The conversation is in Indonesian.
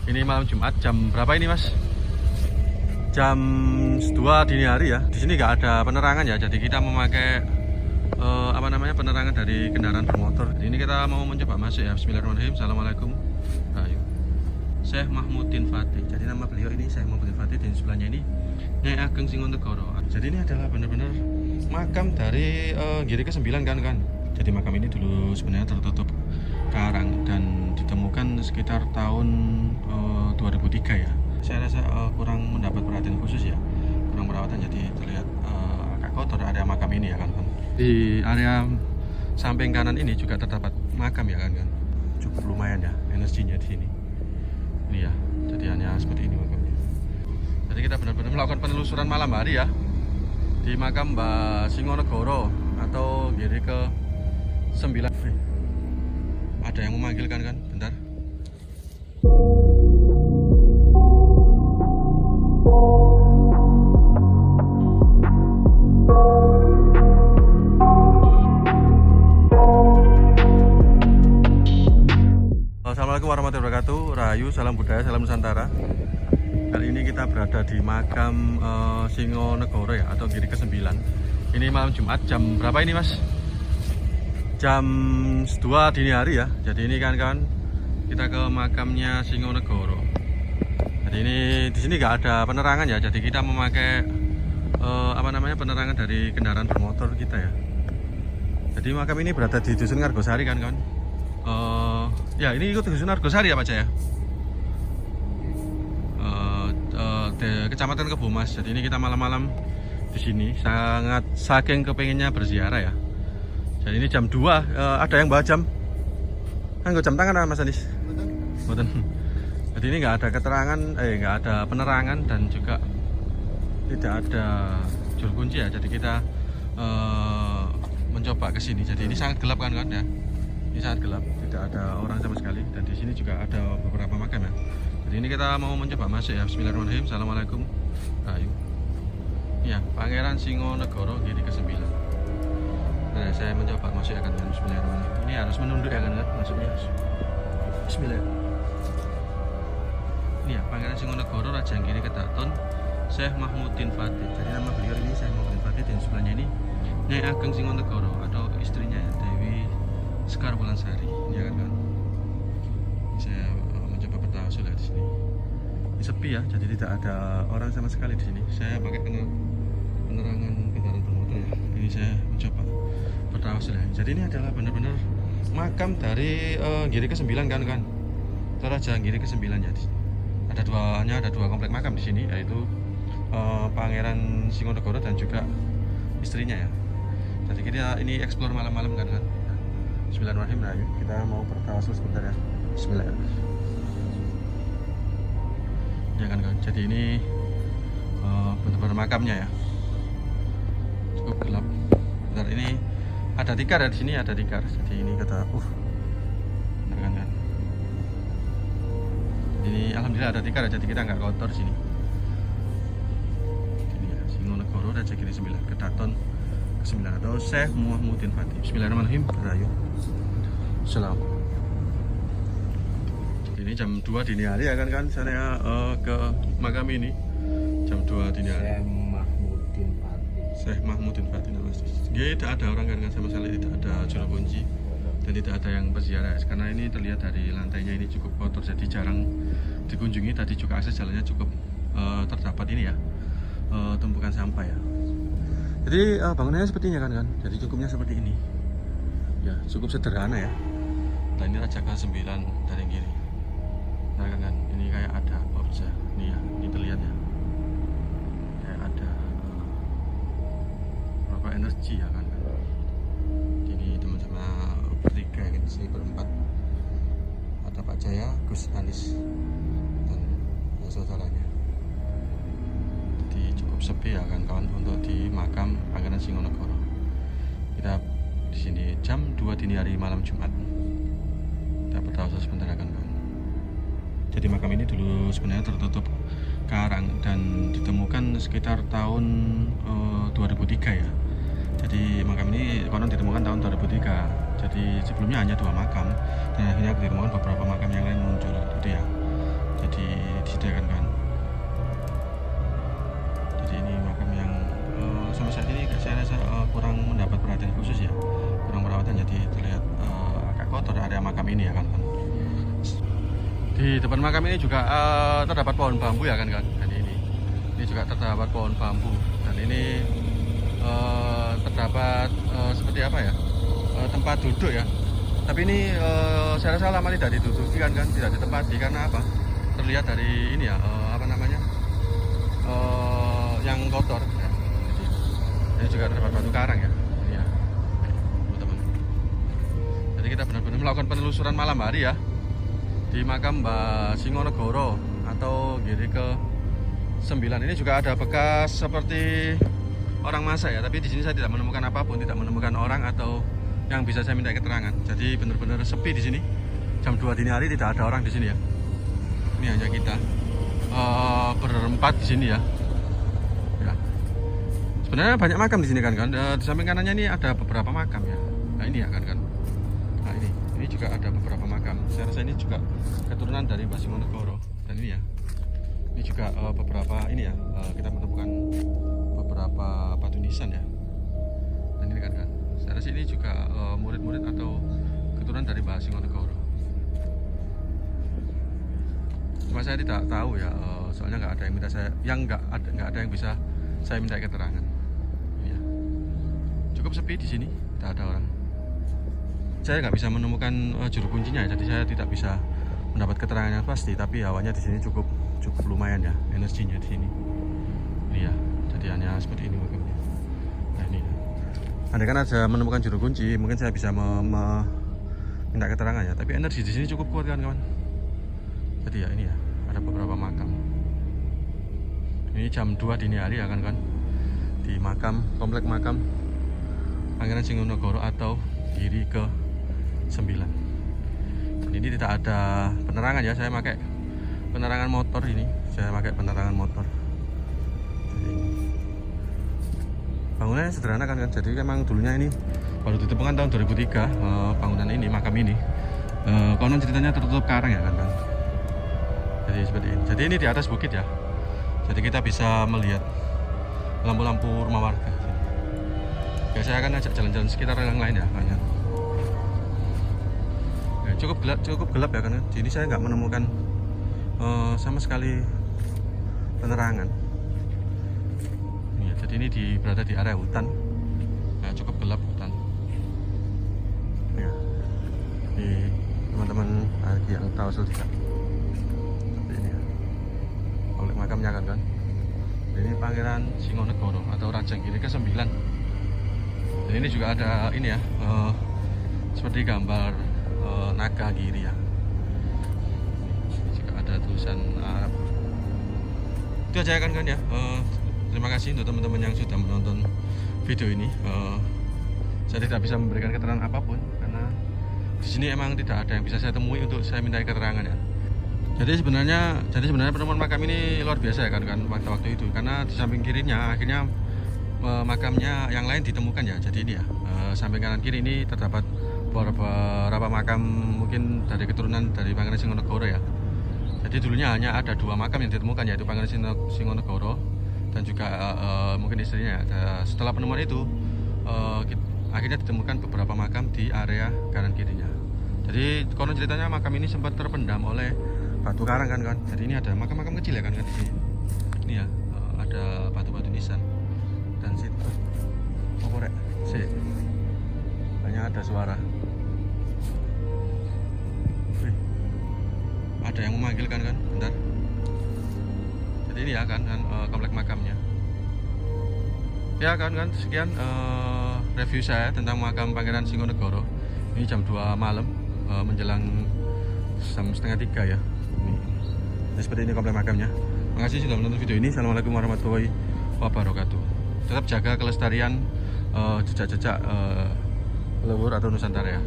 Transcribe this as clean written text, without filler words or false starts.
Ini malam Jumat jam berapa ini Mas? Jam 2 dini hari ya. Di sini nggak ada penerangan ya. Jadi kita memakai penerangan dari kendaraan bermotor. Jadi ini kita mau mencoba masuk ya. Bismillahirrahmanirrahim. Assalamualaikum. Ayo. Syekh Mahmudin Fatih. Jadi nama beliau ini Syekh Mahmudin Fatih, dan sebelahnya ini Nyai Ageng Singonegoro. Jadi ini adalah benar-benar makam dari Giri ke-9 kan. Jadi makam ini dulu sebenarnya tertutup karang dan ditemukan sekitar tahun 2003 ya. Saya rasa kurang mendapat perhatian khusus ya, kurang perawatan, jadi terlihat agak kotor area makam ini ya kan. Di area samping kanan ini juga terdapat makam ya kan. Cukup lumayan ya energinya di sini. Ini ya, jadi hanya seperti ini makamnya. Jadi kita benar-benar melakukan penelusuran malam hari ya di makam Mbah Singonegoro atau Giri ke-9. Ada yang memanggil kan, bentar. Assalamualaikum warahmatullahi wabarakatuh. Rahayu, salam budaya, salam Nusantara. Kali ini kita berada di makam Singonegoro ya, atau Giri ke-9. Ini malam Jumat jam berapa ini Mas? Jam 2 dini hari ya. Jadi ini kan kita ke makamnya Singonegoro. Jadi ini di sini nggak ada penerangan ya. Jadi kita memakai penerangan dari kendaraan bermotor kita ya. Jadi makam ini berada di Dusun Ngargosari kan. Ya ini ikut Dusun Ngargosari ya Pak ya. Kecamatan Kebomas. Jadi ini kita malam-malam di sini sangat saking kepengennya berziarah ya. Jadi ini jam 2 ada yang bawa jam. Kan jam tangan Mas Anis. Betul. Jadi ini nggak ada keterangan, nggak ada penerangan dan juga tidak ada juru kunci ya. Jadi kita mencoba ke sini. Jadi ini sangat gelap kan ya. Ini sangat gelap, tidak ada orang sama sekali, dan di sini juga ada beberapa makam ya. Jadi ini kita mau mencoba masuk ya. Bismillahirrahmanirrahim. Assalamualaikum. Ayo. Ya, Pangeran Singonegoro Giri ke-9. Nah, saya mencoba masuk ya kan. Bismillahirrahmanirrahim. Ini harus menunduk ya kan masuknya. Bismillah. Ini ya, Pangeran Singonegoro Raja Giri Kedaton Syekh Mahmudin Fatih. Jadi nama beliau ini Syekh Mahmudin Fatih, dan sebelahnya ini Nyai Ageng Singonegoro atau istrinya Dewi Sekar Wulansari. Ini ya kan. Saya mencoba bertawasul di sini. Ini sepi ya, jadi tidak ada orang sama sekali di sini. Saya pakai penerangan kendaraan bermotor ya. Ini saya mencoba bertawasul ya. Jadi ini adalah benar-benar makam dari Giri ke-9 kan. Raja Giri ke-9 ya. Ada dua komplek makam di sini, yaitu Pangeran Singonegoro dan juga istrinya ya. Jadi kita ini explore malam-malam kan. Bismillahirrahmanirrahim. Nah, kita mau bertawasul sebentar ya. Bismillah. Ya kan. Jadi ini benar-benar makamnya ya. Cukup gelap. Bentar, ini ada tikar ya di sini, ada tikar. Jadi ini kata benar kan. Ini alhamdulillah ada tikar ya, jadi kita nggak kotor sini. Ini ya, Singonegoro Raja Giri 9 Kedaton ke-9 atau Syekh Mahmudin Fatih. Bismillahirrahmanirrahim. Rahayu. Salam. Ini jam 2 dini hari ya kan saya ke makam ini jam 2 dini hari. Syekh Mahmudin Fatih nama asli. Tidak ada orang kan sama sekali, tidak ada juru kunci dan tidak ada yang berziarah karena ini terlihat dari lantainya ini cukup kotor, jadi jarang dikunjungi. Tadi juga akses jalannya cukup terdapat ini ya tumpukan sampah ya. Jadi bangunannya sepertinya kan. Jadi cukupnya seperti ini. Ya, cukup sederhana ya. Dan ini Raja ke-9 dari Giri. Nah kan, ini kayak ada objek. Nih ya, ini terlihat ya. Kayak ada berapa energi ya kan. Ini teman-teman bertiga ya, sini berempat. Ada Pak Jaya, Gus Anis, dan saudaranya. Jadi cukup sepi ya kan kawan untuk di makam Pangeran Singonegoro. Kita di sini jam 2 dini hari malam Jumat. Kita bertawasul sebentar ya kan. Jadi makam ini dulu sebenarnya tertutup karang dan ditemukan sekitar tahun 2003 ya. Jadi makam ini konon ditemukan tahun 2003. Jadi sebelumnya hanya 2 makam dan akhirnya ditemukan beberapa makam yang lain muncul gitu ya. Jadi disediakan kan. Jadi ini makam yang sampai saat ini saya rasa kurang mendapat perhatian khusus ya, kurang perawatan, jadi terlihat agak kotor area makam ini ya kan. Di depan makam ini juga terdapat pohon bambu ya kan. Dan ini juga terdapat pohon bambu, dan ini terdapat seperti apa ya, tempat duduk ya. Tapi ini saya rasa lama tidak diduduki kan, tidak ditempati karena apa? Terlihat dari ini ya, apa namanya, yang kotor. Ya. Jadi, ini juga terdapat batu karang ya. Ini ya, teman-teman. Jadi kita benar-benar melakukan penelusuran malam hari ya di makam Mbah Singonegoro atau Giri ke-9. Ini juga ada bekas seperti orang masak ya, tapi di sini saya tidak menemukan apapun, tidak menemukan orang atau yang bisa saya minta keterangan. Jadi benar-benar sepi di sini. Jam 2 dini hari tidak ada orang di sini ya. Ini hanya kita berempat di sini ya. Ya. Sebenarnya banyak makam di sini kan. Di samping kanannya ini ada beberapa makam ya. Nah ini ya kan. Nah ini juga ada beberapa makam. Saya rasa ini juga keturunan dari Mbah Singonegoro. Dan ini ya. Ini juga beberapa ini ya. Kita menemukan beberapa batu nisan ya. Dan ini kan. Saya rasa ini juga murid-murid atau keturunan dari Mbah Singonegoro. Cuma saya tidak tahu ya, soalnya nggak ada yang minta saya, nggak ada yang bisa saya minta keterangan. Ya. Cukup sepi di sini, tidak ada orang. Saya nggak bisa menemukan juru kuncinya, jadi saya tidak bisa mendapat keterangan yang pasti. Tapi hawanya di sini cukup lumayan ya, energinya di sini. Ini ya, jadi hanya seperti ini makamnya. Nah ini. Andai kan ada menemukan juru kunci, mungkin saya bisa minta keterangan ya. Tapi energi di sini cukup kuat kan kawan. Jadi ya ini ya, ada beberapa makam. Ini jam 2 dini hari ya kan. Di komplek makam Pangeran Singonegoro atau Giri ke-9. Dan ini tidak ada penerangan ya, saya pakai penerangan motor ini. Jadi bangunannya sederhana kan. Jadi memang dulunya ini baru ditemukan tahun 2003 bangunan ini, makam ini. Konon ceritanya tertutup karang ya kan. Jadi seperti ini. Jadi ini di atas bukit ya. Jadi kita bisa melihat lampu-lampu rumah warga. Ya, saya akan ajak jalan-jalan sekitar yang lain ya. Ya, cukup gelap ya kan. Jadi saya nggak menemukan sama sekali penerangan. Ya, jadi ini berada di area hutan. Ya, cukup gelap hutan. Ya. Ini teman-teman lagi yang tahu tidak. Makamnya kan. Ini Pangeran Singonegoro atau Raja Giri ke-9. Dan ini juga ada ini ya, seperti gambar naga giri ya. Ini juga ada tulisan Arab. Itu aja kan ya. Terima kasih untuk teman-teman yang sudah menonton video ini. Saya tidak bisa memberikan keterangan apapun karena di sini emang tidak ada yang bisa saya temui untuk saya minta keterangan ya. Jadi sebenarnya penemuan makam ini luar biasa ya kan waktu itu, karena di samping kirinya akhirnya makamnya yang lain ditemukan ya. Jadi ini ya, samping kanan kiri ini terdapat beberapa makam mungkin dari keturunan dari Pangeran Singonegoro ya. Jadi dulunya hanya ada 2 makam yang ditemukan, yaitu Pangeran Singonegoro dan juga mungkin istrinya. Setelah penemuan itu akhirnya ditemukan beberapa makam di area kanan kirinya. Jadi konon ceritanya makam ini sempat terpendam oleh batu karang kan. Jadi ini ada makam-makam kecil ya kan di sini. Ini ya, ada batu-batu nisan. Dan situ korek sih. Banyak ada suara. Wih, ada yang memanggil kan. Bentar. Jadi ini ya kan komplek makamnya. Ya kan sekian review saya tentang makam Pangeran Singonegoro. Ini jam 2 malam menjelang jam setengah 3 ya. Nah, seperti ini komplek makamnya. Makasih sudah menonton video ini. Assalamualaikum warahmatullahi wabarakatuh. Tetap jaga kelestarian jejak-jejak leluhur atau Nusantara ya.